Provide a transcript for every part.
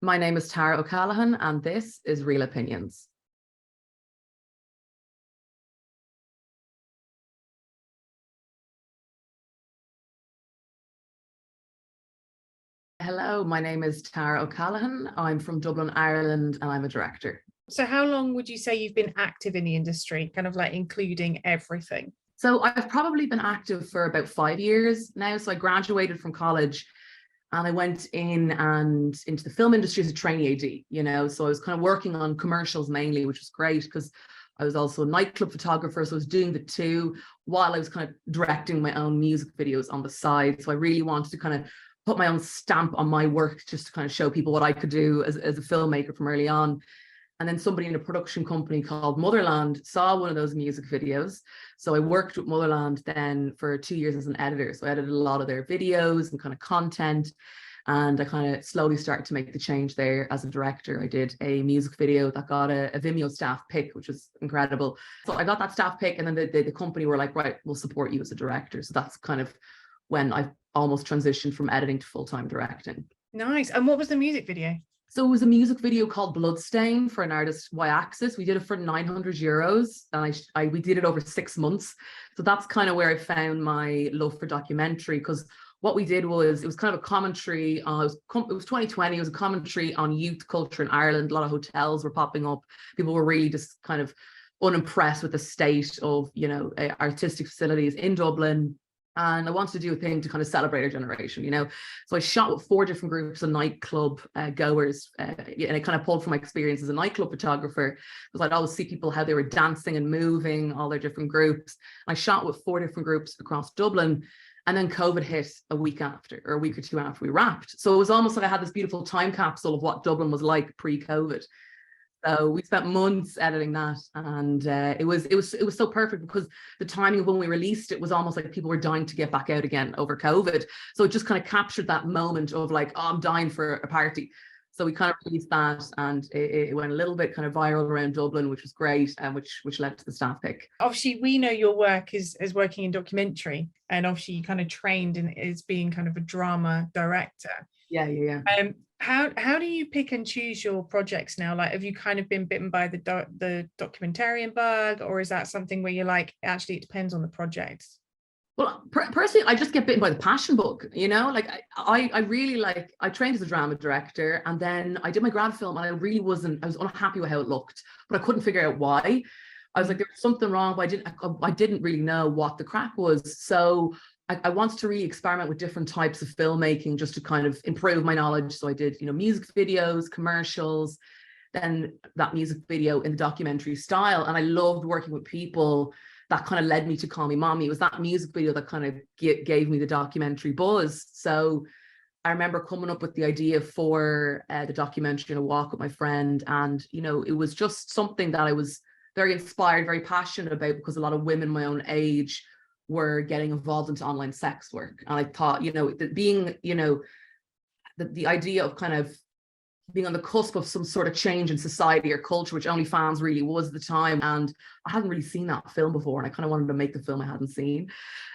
My name is Tara O'Callaghan, and this is Real Opinions. Hello, my name is Tara O'Callaghan. I'm from Dublin, Ireland, and I'm a director. So how long would you say you've been active in the industry, kind of like including everything? So I've probably been active for about 5 years now. So I graduated from college and I went in and into the film industry as a trainee AD, so I was kind of working on commercials mainly, which was great because I was also a nightclub photographer. So I was doing the two while I was kind of directing my own music videos on the side. So I really wanted to kind of put my own stamp on my work just to kind of show people what I could do as a filmmaker from early on. And then somebody in a production company called Motherland saw one of those music videos. So I worked with Motherland then for 2 years as an editor. So I edited a lot of their videos and kind of content. And I kind of slowly started to make the change there as a director. I did a music video that got a Vimeo staff pick, which was incredible. So I got that staff pick, and then the company were like, right, we'll support you as a director. So that's kind of when I almost transitioned from editing to full-time directing. Nice. And what was the music video? So it was a music video called Bloodstain for an artist, Wye Axis. We did it for €900, and we did it over 6 months. So that's kind of where I found my love for documentary, because what we did was, it was kind of a commentary. It was 2020. It was a commentary on youth culture in Ireland. A lot of hotels were popping up. People were really just kind of unimpressed with the state of, artistic facilities in Dublin. And I wanted to do a thing to kind of celebrate our generation, So I shot with 4 different groups of nightclub goers, and I kind of pulled from my experience as a nightclub photographer, because I'd always see people, how they were dancing and moving, all their different groups. I shot with 4 different groups across Dublin, and then COVID hit a week or 2 after we wrapped. So it was almost like I had this beautiful time capsule of what Dublin was like pre-COVID. So we spent months editing that, and it was so perfect, because the timing of when we released it was almost like people were dying to get back out again over COVID. So it just kind of captured that moment of like, oh, I'm dying for a party. So we kind of released that, and it went a little bit kind of viral around Dublin, which was great, and which led to the staff pick. Obviously, we know your work is working in documentary, and obviously you kind of trained in as being kind of a drama director. Yeah. How do you pick and choose your projects now? Like, have you kind of been bitten by the documentarian bug, or is that something where you're like, actually, it depends on the project? Well, personally, I just get bitten by the passion bug, like I really I trained as a drama director, and then I did my grad film, and I was unhappy with how it looked, but I couldn't figure out why. I was like, there was something wrong, but I didn't really know what the crack was. So I wanted to really experiment with different types of filmmaking just to kind of improve my knowledge. So I did, music videos, commercials, then that music video in the documentary style. And I loved working with people. That kind of led me to Call Me Mommy. It was that music video that kind of gave me the documentary buzz. So I remember coming up with the idea for the documentary in a walk with my friend. And, it was just something that I was very inspired, very passionate about, because a lot of women my own age were getting involved into online sex work. And I thought, being, the idea of kind of being on the cusp of some sort of change in society or culture, which OnlyFans really was at the time. And I hadn't really seen that film before, and I kind of wanted to make the film I hadn't seen.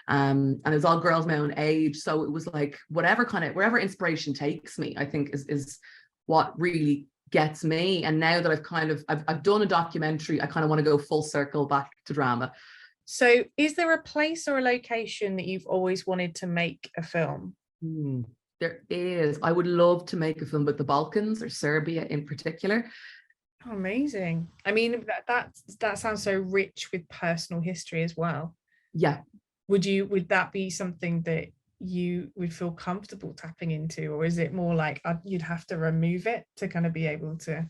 And it was all girls my own age. So it was like, wherever inspiration takes me, I think is what really gets me. And now that I've done a documentary, I kind of want to go full circle back to drama. So is there a place or a location that you've always wanted to make a film? There is. I would love to make a film with the Balkans, or Serbia in particular. Oh, amazing. I mean, that sounds so rich with personal history as well. Yeah. Would that be something that you would feel comfortable tapping into, or is it more like you'd have to remove it to kind of be able to?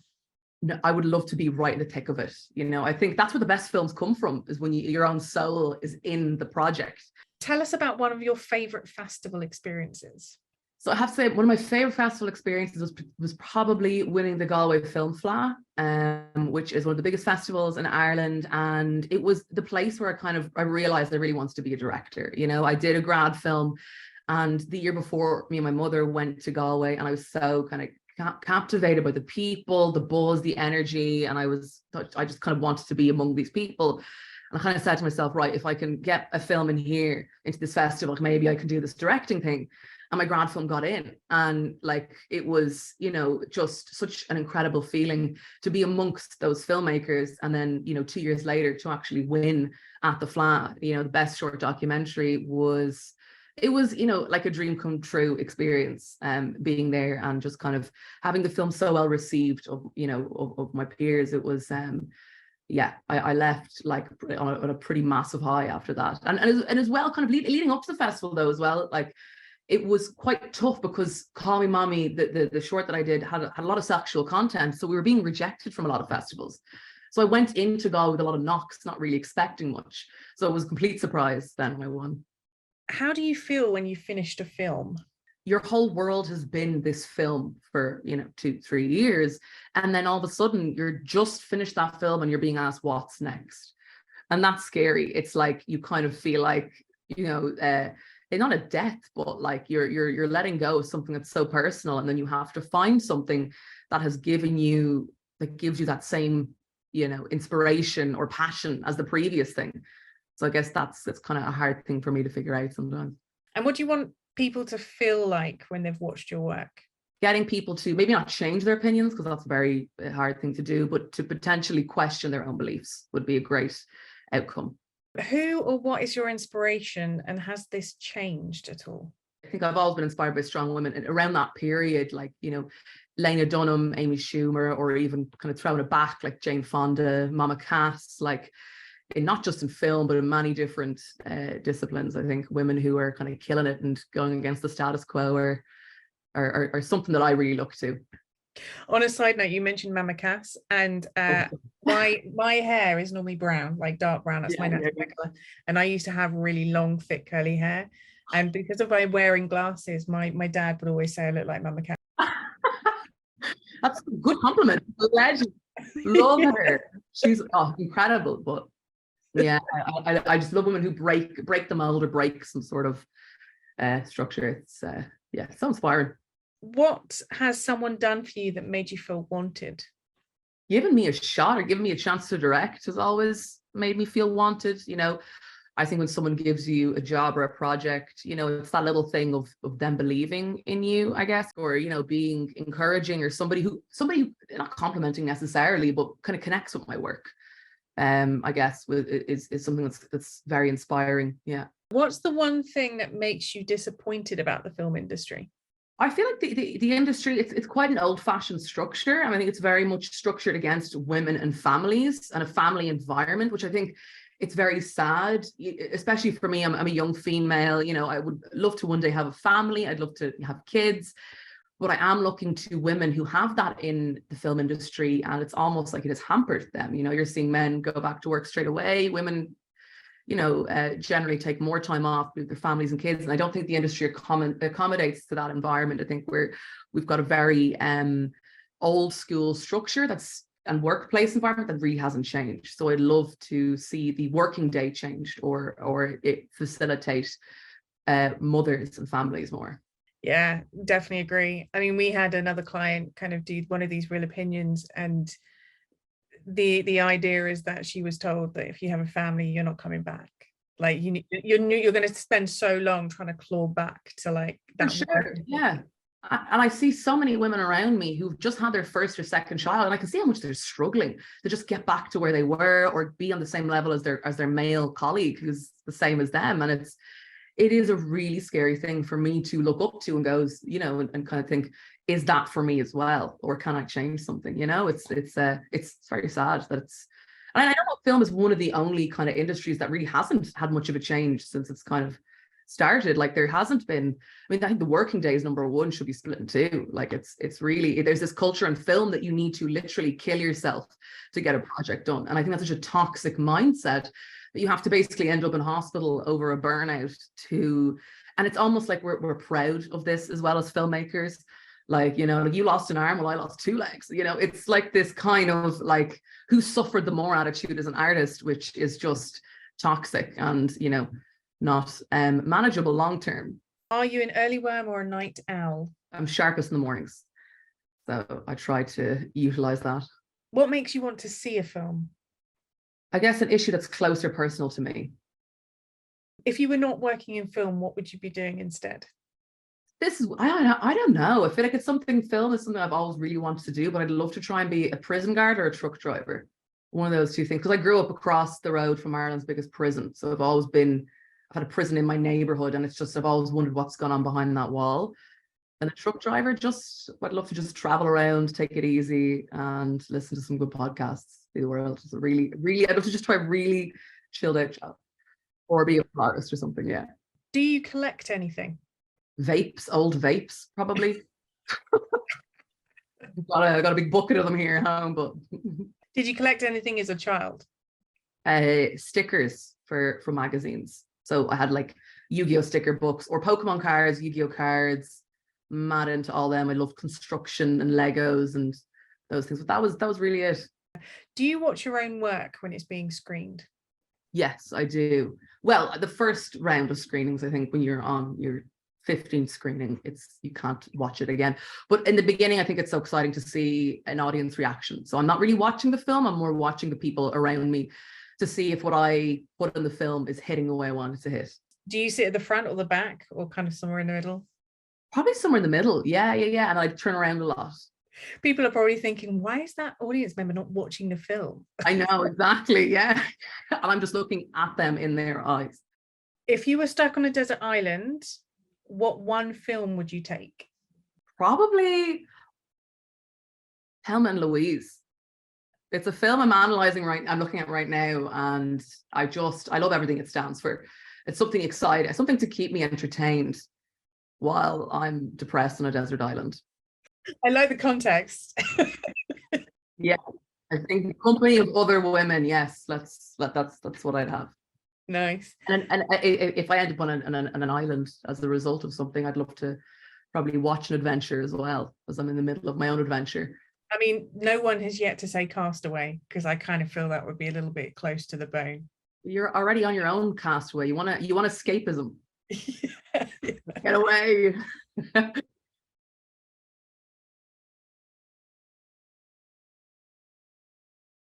No, I would love to be right in the thick of it. I think that's where the best films come from, is when your own soul is in the project. Tell us about one of your favorite festival experiences. So I have to say, one of my favorite festival experiences was probably winning the Galway Film Fleadh, which is one of the biggest festivals in Ireland. And it was the place where I realized I really wanted to be a director. I did a grad film, and the year before, me and my mother went to Galway, and I was so kind of captivated by the people, the buzz, the energy, and I just kind of wanted to be among these people. And I kind of said to myself, right, if I can get a film in here into this festival, maybe I can do this directing thing. And my grad film got in, and like it was, you know, just such an incredible feeling to be amongst those filmmakers, and then, you know, 2 years later to actually win at the FLA, you know, the best short documentary was, it was, you know, like a dream come true experience, being there and just kind of having the film so well received of, you know, of my peers. It was yeah, I left like on a pretty massive high after that, and as well, kind of leading up to the festival though as well, like it was quite tough because Call Me Mommy, the short that I did, had a lot of sexual content, so we were being rejected from a lot of festivals. So I went into Galway with a lot of knocks, not really expecting much, so it was a complete surprise then when I won. How do you feel when you finished a film? Your whole world has been this film for, you know, 2-3 years, and then all of a sudden you're just finished that film and you're being asked what's next, and that's scary. It's like you kind of feel like, you know, not a death, but like you're letting go of something that's so personal, and then you have to find something that has given you, that gives you that same, you know, inspiration or passion as the previous thing. So I guess that's kind of a hard thing for me to figure out sometimes. And what do you want people to feel like when they've watched your work? Getting people to maybe not change their opinions, because that's a very hard thing to do, but to potentially question their own beliefs would be a great outcome. Who or what is your inspiration, and has this changed at all? I think I've always been inspired by strong women, and around that period, like, you know, Lena Dunham, Amy Schumer, or even kind of throwing it back like Jane Fonda, Mama Cass, like not just in film, but in many different disciplines. I think women who are kind of killing it and going against the status quo are something that I really look to. On a side note, you mentioned Mama Cass, and my hair is normally brown, like dark brown. That's my natural color. And I used to have really long, thick, curly hair. And because of my wearing glasses, my dad would always say I look like Mama Cass. That's a good compliment. Legend. Love her. She's incredible. But yeah, I just love women who break the mold or break some sort of structure. It's yeah, so inspiring. What has someone done for you that made you feel wanted? Giving me a shot or giving me a chance to direct has always made me feel wanted. You know, I think when someone gives you a job or a project, you know, it's that little thing of them believing in you, I guess, or, you know, being encouraging, or somebody who not complimenting necessarily, but kind of connects with my work. I guess is something that's very inspiring. Yeah. What's the one thing that makes you disappointed about the film industry? I feel like the industry, it's quite an old-fashioned structure. I think it's very much structured against women and families and a family environment, which I think it's very sad, especially for me. I'm a young female, you know, I would love to one day have a family. I'd love to have kids, but I am looking to women who have that in the film industry, and it's almost like it has hampered them. You know, you're seeing men go back to work straight away. Women, you know, generally take more time off with their families and kids. And I don't think the industry accommodates to that environment. I think we've got a very old school structure and workplace environment that really hasn't changed. So I'd love to see the working day changed, or it facilitate mothers and families more. Yeah, definitely agree. I mean, we had another client kind of do one of these real opinions, and the idea is that she was told that if you have a family, you're not coming back. Like you're going to spend so long trying to claw back to like that. For sure. Yeah. And I see so many women around me who've just had their first or second child, and I can see how much they're struggling to just get back to where they were, or be on the same level as their male colleague who's the same as them. And it is a really scary thing for me to look up to and goes, you know, and kind of think, is that for me as well, or can I change something? You know, it's very sad that it's. And I know film is one of the only kind of industries that really hasn't had much of a change since it's kind of started. Like there hasn't been. I mean, I think the working days #1 should be split in two. Like it's really, there's this culture in film that you need to literally kill yourself to get a project done, and I think that's such a toxic mindset. You have to basically end up in hospital over a burnout and it's almost like we're proud of this as well as filmmakers. Like, you know, like you lost an arm, well, I lost 2 legs. You know, it's like this kind of like who suffered the more attitude as an artist, which is just toxic and, you know, not manageable long term. Are you an early worm or a night owl? I'm sharpest in the mornings, so I try to utilize that. What makes you want to see a film? I guess an issue that's close or personal to me. If you were not working in film, what would you be doing instead? I don't know. I feel like film is something I've always really wanted to do, but I'd love to try and be a prison guard or a truck driver. One of those two things. Because I grew up across the road from Ireland's biggest prison. So I've had a prison in my neighborhood, and I've always wondered what's gone on behind that wall. And a truck driver, I'd love to just travel around, take it easy, and listen to some good podcasts. See the world. It's really, really, I'd love to just try a really chilled out job, or be a florist or something. Yeah. Do you collect anything? Old vapes, probably. got a big bucket of them here at home. But did you collect anything as a child? Stickers for magazines. So I had like Yu-Gi-Oh sticker books or Pokemon cards, Yu-Gi-Oh cards. Mad into all them. I love construction and Legos and those things. But that was really it. Do you watch your own work when it's being screened? Yes, I do. Well, the first round of screenings, I think, when you're on your 15th screening, you can't watch it again. But in the beginning, I think it's so exciting to see an audience reaction. So I'm not really watching the film, I'm more watching the people around me to see if what I put in the film is hitting the way I want it to hit. Do you sit at the front or the back, or kind of somewhere in the middle? Probably somewhere in the middle. Yeah. And I turn around a lot. People are probably thinking, why is that audience member not watching the film? I know, exactly. Yeah. And I'm just looking at them in their eyes. If you were stuck on a desert island, what one film would you take? Probably Thelma and Louise. It's a film I'm looking at right now, and I love everything it stands for. It's something exciting, something to keep me entertained while I'm depressed on a desert island. I like the context. Yeah, I think the company of other women. Yes, that's what I'd have. Nice. And if I end up on an island as a result of something, I'd love to probably watch an adventure as well, as I'm in the middle of my own adventure. I mean, no one has yet to say Castaway, because I kind of feel that would be a little bit close to the bone. You're already on your own Castaway. You want escapism. Get away.